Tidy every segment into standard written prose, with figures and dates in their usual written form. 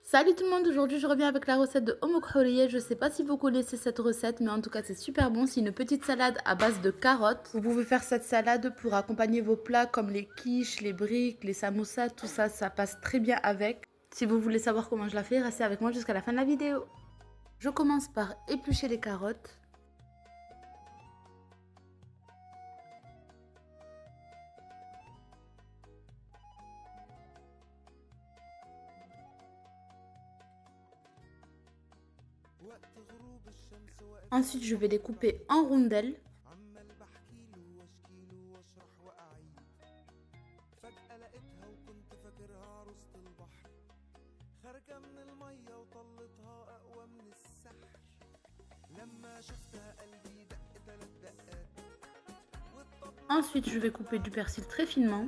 Salut tout le monde, aujourd'hui je reviens avec la recette de homokhoriye. Je sais pas si vous connaissez cette recette, mais en tout cas c'est super bon. C'est une petite salade à base de carottes. Vous pouvez faire cette salade pour accompagner vos plats comme les quiches, les briques, les samoussas, tout ça, ça passe très bien avec. Si vous voulez savoir comment je la fais, restez avec moi jusqu'à la fin de la vidéo. Je commence par éplucher les carottes. Ensuite, je vais les couper en rondelles. Ensuite, je vais couper du persil très finement.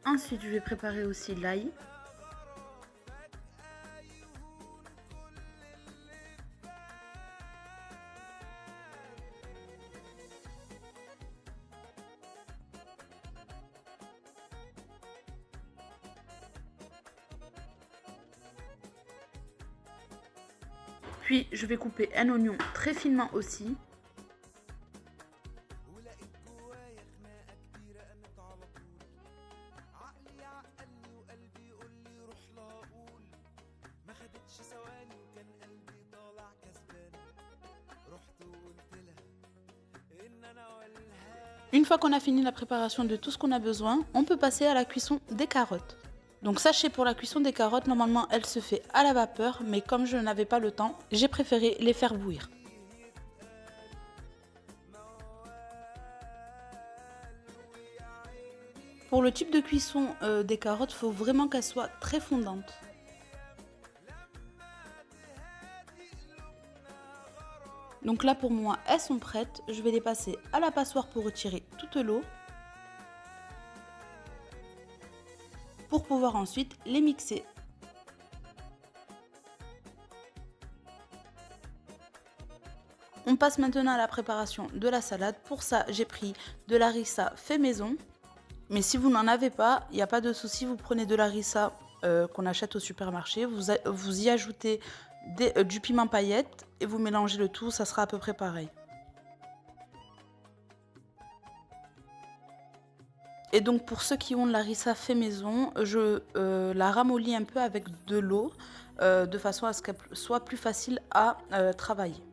Ensuite, je vais préparer aussi l'ail. Puis, je vais couper un oignon très finement aussi. Une fois qu'on a fini la préparation de tout ce qu'on a besoin, on peut passer à la cuisson des carottes. Donc sachez, pour la cuisson des carottes, normalement elle se fait à la vapeur, mais comme je n'avais pas le temps, j'ai préféré les faire bouillir. Pour le type de cuisson des carottes, il faut vraiment qu'elles soient très fondantes. Donc là pour moi, elles sont prêtes. Je vais les passer à la passoire pour retirer toute l'eau, pour pouvoir ensuite les mixer. On passe maintenant à la préparation de la salade. Pour ça, j'ai pris de la harissa fait maison. Mais si vous n'en avez pas, il n'y a pas de souci, vous prenez de la harissa qu'on achète au supermarché, vous y ajoutez du piment paillette et vous mélangez le tout, ça sera à peu près pareil. Et donc pour ceux qui ont de la harissa fait maison, je la ramollis un peu avec de l'eau de façon à ce qu'elle soit plus facile à travailler.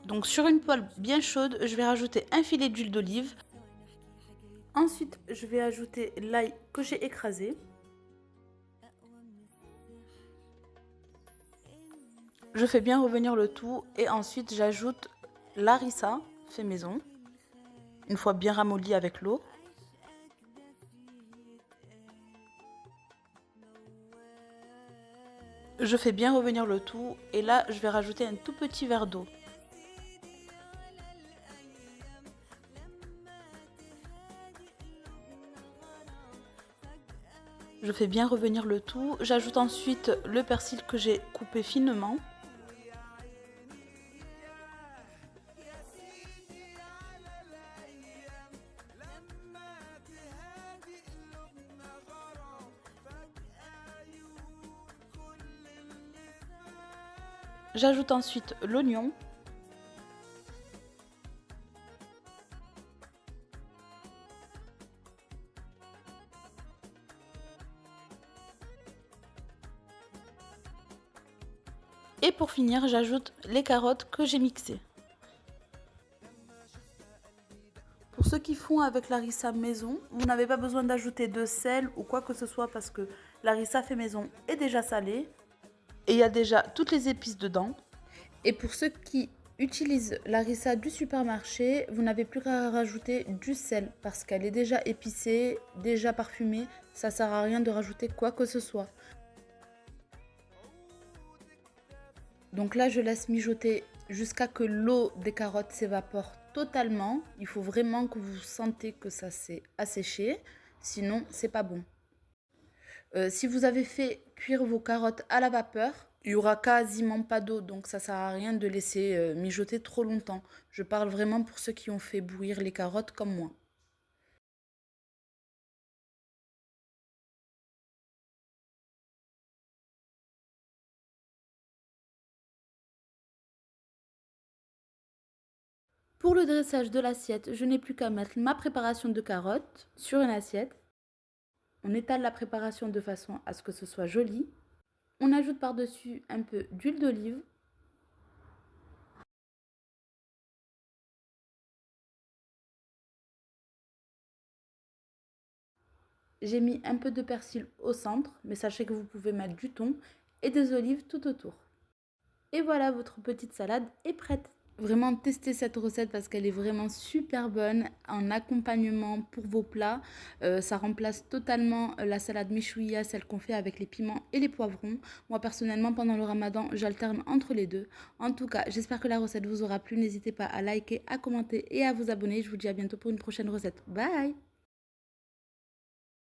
Donc sur une poêle bien chaude, je vais rajouter un filet d'huile d'olive. Ensuite, je vais ajouter l'ail que j'ai écrasé. Je fais bien revenir le tout et ensuite j'ajoute l'harissa fait maison, une fois bien ramolli avec l'eau. Je fais bien revenir le tout et là je vais rajouter un tout petit verre d'eau. Je fais bien revenir le tout. J'ajoute ensuite le persil que j'ai coupé finement. J'ajoute ensuite l'oignon. Et pour finir, j'ajoute les carottes que j'ai mixées. Pour ceux qui font avec l'harissa maison, vous n'avez pas besoin d'ajouter de sel ou quoi que ce soit parce que l'harissa fait maison est déjà salée et il y a déjà toutes les épices dedans. Et pour ceux qui utilisent l'harissa du supermarché, vous n'avez plus qu'à rajouter du sel parce qu'elle est déjà épicée, déjà parfumée. Ça sert à rien de rajouter quoi que ce soit. Donc là, je laisse mijoter jusqu'à que l'eau des carottes s'évapore totalement. Il faut vraiment que vous sentez que ça s'est asséché, sinon c'est pas bon. Si vous avez fait cuire vos carottes à la vapeur, il n'y aura quasiment pas d'eau, donc ça sert à rien de laisser mijoter trop longtemps. Je parle vraiment pour ceux qui ont fait bouillir les carottes comme moi. Pour le dressage de l'assiette, je n'ai plus qu'à mettre ma préparation de carottes sur une assiette. On étale la préparation de façon à ce que ce soit joli. On ajoute par-dessus un peu d'huile d'olive. J'ai mis un peu de persil au centre, mais sachez que vous pouvez mettre du thon et des olives tout autour. Et voilà, votre petite salade est prête. Vraiment testez cette recette parce qu'elle est vraiment super bonne en accompagnement pour vos plats. Ça remplace totalement la salade meshouia, celle qu'on fait avec les piments et les poivrons. Moi personnellement pendant le ramadan j'alterne entre les deux. En tout cas j'espère que la recette vous aura plu. N'hésitez pas à liker, à commenter et à vous abonner. Je vous dis à bientôt pour une prochaine recette. Bye.